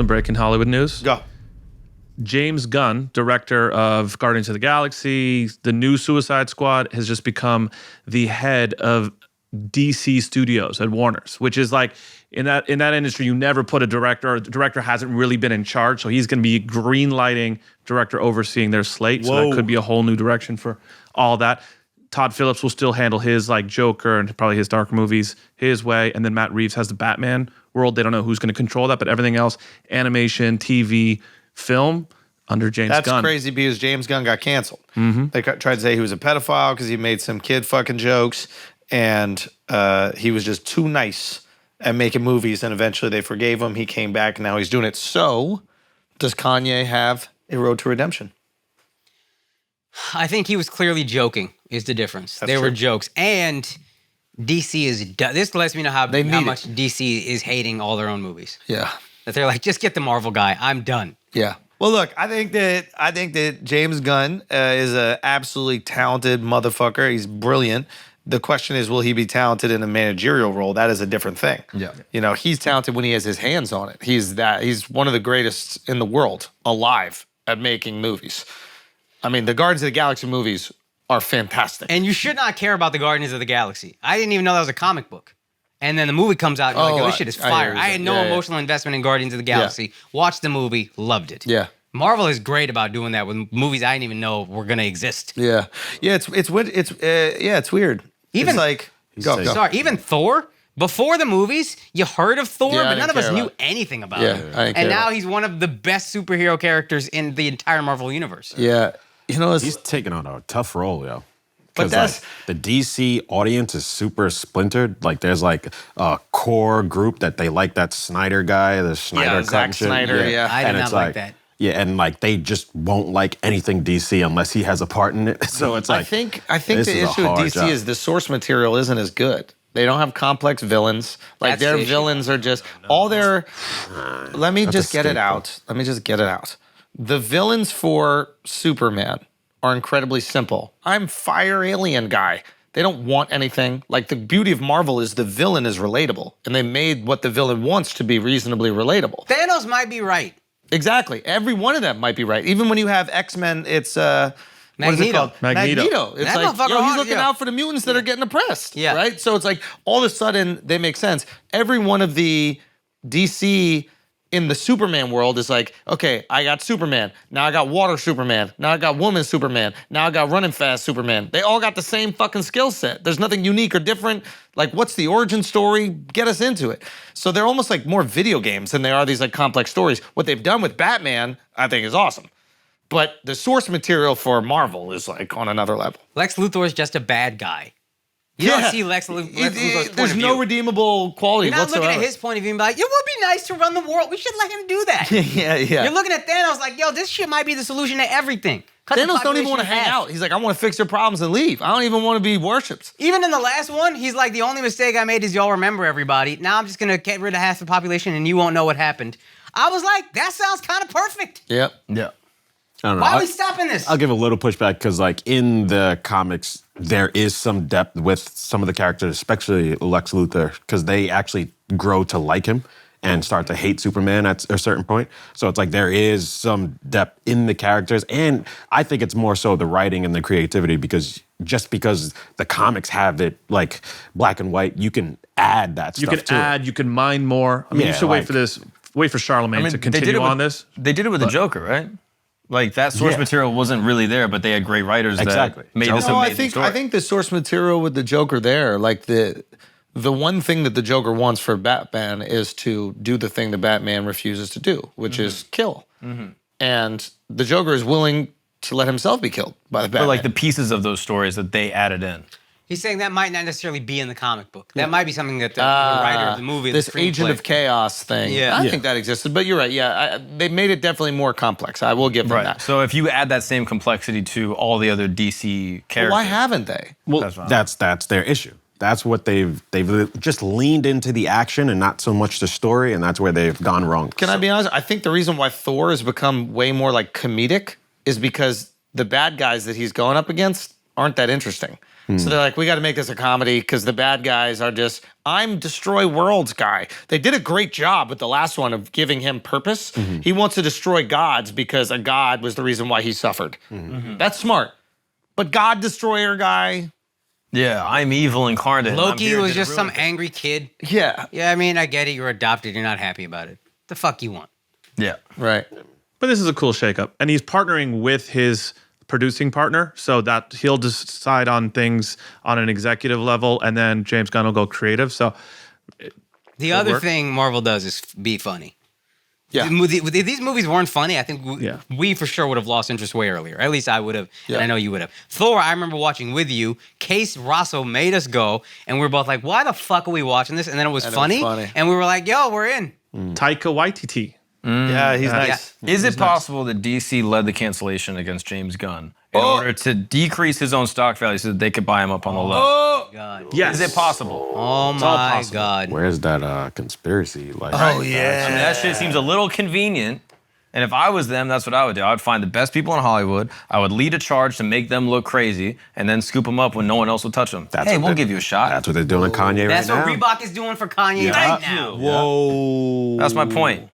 some breaking Hollywood news. Go. James Gunn, director of Guardians of the Galaxy, the new Suicide Squad, has just become the head of DC Studios at Warner's, which is like in that industry, you never put a director, or the director hasn't really been in charge. So he's going to be green lighting director overseeing their slate. So that could be a whole new direction for all that. Todd Phillips will still handle his like Joker and probably his dark movies his way. And then Matt Reeves has the Batman world. They don't know who's going to control that, but everything else, animation, TV, film, under James Gunn. That's crazy because James Gunn got canceled. They tried to say he was a pedophile because he made some kid fucking jokes, and he was just too nice at making movies, and eventually they forgave him. He came back, and now he's doing it. So, does Kanye have a road to redemption? I think he was clearly joking, is the difference. They were jokes. And DC is... This lets me know how much DC is hating all their own movies. Yeah. That they're like, just get the Marvel guy. I'm done. Yeah. Well, look, I think that James Gunn is an absolutely talented motherfucker. He's brilliant. The question is, will he be talented in a managerial role? That is a different thing. Yeah. You know, he's talented when he has his hands on it. He's one of the greatest in the world alive at making movies. I mean, the Guardians of the Galaxy movies are fantastic. And you should not care about the Guardians of the Galaxy. I didn't even know that was a comic book. And then the movie comes out, and you're like, oh, this shit is fire. I had no emotional investment in Guardians of the Galaxy. Watched the movie, loved it. Yeah. Marvel is great about doing that with movies I didn't even know were gonna exist. Yeah. Yeah, it's weird. Even it's like sorry, even Thor, before the movies, you heard of Thor, but none of us knew anything about him. And now he's one of the best superhero characters in the entire Marvel universe. Yeah. You know, he's taking on a tough role, yo. But that's like, the DC audience is super splintered. Like, there's like a core group that they like that Snyder guy, the Snyder Zack Snyder. I did not like that. Yeah, and like they just won't like anything DC unless he has a part in it. So it's like I think the issue with DC is the source material isn't as good. They don't have complex villains. Like their villains are just all their. Let me just get it out. The villains for Superman are incredibly simple. I'm fire alien guy. They don't want anything. Like, the beauty of Marvel is the villain is relatable, and they made what the villain wants to be reasonably relatable. Thanos might be right. Exactly. Every one of them might be right. Even when you have X-Men, it's Magneto. What is it called? Magneto. It's that like, he's looking out for the mutants that are getting oppressed. Yeah. Right? So it's like, all of a sudden, they make sense. Every one of the DC in the Superman world is like, okay, I got Superman. Now I got water Superman. Now I got woman Superman. Now I got running fast Superman. They all got the same fucking skill set. There's nothing unique or different. Like, what's the origin story? Get us into it. So they're almost like more video games than they are these like complex stories. What they've done with Batman, I think, is awesome. But the source material for Marvel is like on another level. Lex Luthor is just a bad guy. You don't see Lex Luthor's point of view. There's no redeemable quality whatsoever. You're not looking at his point of view and be like, it would be nice to run the world. We should let him do that. Yeah. You're looking at Thanos like, yo, this shit might be the solution to everything. Thanos don't even want to hang out. He's like, I want to fix your problems and leave. I don't even want to be worshipped. Even in the last one, he's like, the only mistake I made is y'all remember everybody. Now I'm just going to get rid of half the population and you won't know what happened. I was like, that sounds kind of perfect. Yep. Yeah. I don't know. Why are we stopping this? I'll give a little pushback because, like, in the comics, there is some depth with some of the characters, especially Lex Luthor, because they actually grow to like him and start to hate Superman at a certain point. So it's like there is some depth in the characters, and I think it's more so the writing and the creativity because the comics have it like black and white, you can add that stuff to it. You can add, you can mine more. I mean, you should wait for Charlemagne to continue on this. They did it with the Joker, right? Like, that source material wasn't really there, but they had great writers that made this amazing story. I think the source material with the Joker there, like the one thing that the Joker wants for Batman is to do the thing that Batman refuses to do, which is kill. And the Joker is willing to let himself be killed by the Batman. But like the pieces of those stories that they added in. He's saying that might not necessarily be in the comic book. That might be something that the writer of the movie, this Agent of Chaos thing. I think that existed, but you're right. Yeah, they made it definitely more complex. I will give them that. So if you add that same complexity to all the other DC characters, why haven't they? Well, that's their issue. That's what they've just leaned into the action and not so much the story, and that's where they've gone wrong. Can I be honest? I think the reason why Thor has become way more like comedic is because the bad guys that he's going up against aren't that interesting. So they're like, we got to make this a comedy because the bad guys are just, I'm destroy worlds guy. They did a great job with the last one of giving him purpose. He wants to destroy gods because a god was the reason why he suffered. That's smart. But God destroyer guy. Yeah, I'm evil incarnate. Loki was just some angry kid. Yeah. Yeah, I mean, I get it. You're adopted. You're not happy about it. The fuck you want? Yeah. Right. But this is a cool shakeup. And he's partnering with his producing partner so that he'll decide on things on an executive level and then James Gunn will go creative. So the other thing Marvel does is be funny. Yeah. If these movies weren't funny, I think we for sure would have lost interest way earlier. At least I would have, and I know you would have. Thor, I remember watching with you. Case Rosso made us go, and we were both like, why the fuck are we watching this? And then it was funny, and we were like, yo, we're in. Taika Waititi. Yeah, he's nice. Yeah. Is it possible that DC led the cancellation against James Gunn in order to decrease his own stock value so that they could buy him up on the low? Oh, God. Yes. Is it possible? Oh, my God. Where's that conspiracy? Like, I mean, that shit seems a little convenient. And if I was them, that's what I would do. I would find the best people in Hollywood. I would lead a charge to make them look crazy and then scoop them up when no one else will touch them. Hey, we'll give you a shot. That's what they're doing to Kanye right now. That's what Reebok is doing for Kanye right now. Whoa. That's my point.